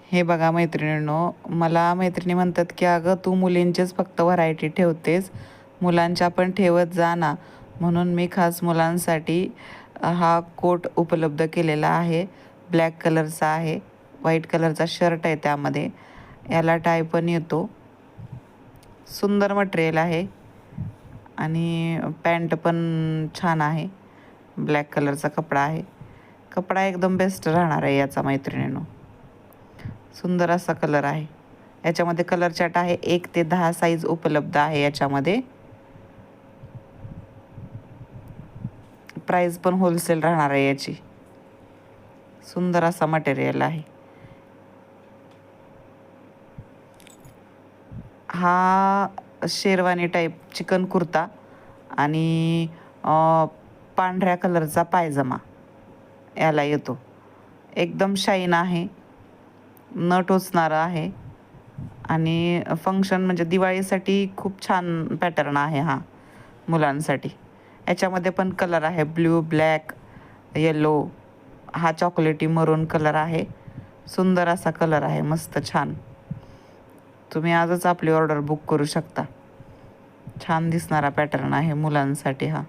हे बघा मैत्रिणींनो, मला मैत्रिणी म्हणतात की अगं तू मुलींचेच फक्त व्हरायटी ठेवतेस, मुलांच्या पण ठेवत जा ना. म्हणून मी खास मुलांसाठी हा कोट उपलब्ध केलेला आहे. ब्लॅक कलरचा आहे, व्हाईट कलरचा शर्ट आहे त्यामध्ये, याला टाय पण येतो. सुंदर मटेरियल आहे आणि पॅन्ट पण छान आहे. ब्लॅक कलरचा कपडा आहे. कपडा एकदम बेस्ट राहणार आहे याचा मैत्रिणींनो. सुंदर असा कलर आहे. याच्यामध्ये कलर चार्ट आहे. 1 ते 10 साईज उपलब्ध आहे याच्यामध्ये. प्राईस पण होलसेल राहणार आहे याची. सुंदर असा मटेरियल आहे. हा शेरवानी टाईप चिकन कुर्ता आणि पांढऱ्या कलरचा पायजमा याला येतो. एकदम शाईन आहे, न टोचणारा आहे आणि फंक्शन म्हणजे दिवाळीसाठी खूप छान पॅटर्न आहे हा मुलांसाठी. याच्यामध्ये पण कलर आहे ब्ल्यू, ब्लॅक, येलो, हा चॉकलेटी मरून कलर आहे. सुंदर असा कलर आहे, मस्त छान. तुम्ही आजच आपली ऑर्डर बुक करू शकता. छान दिसणारा पॅटर्न आहे मुलांसाठी हा.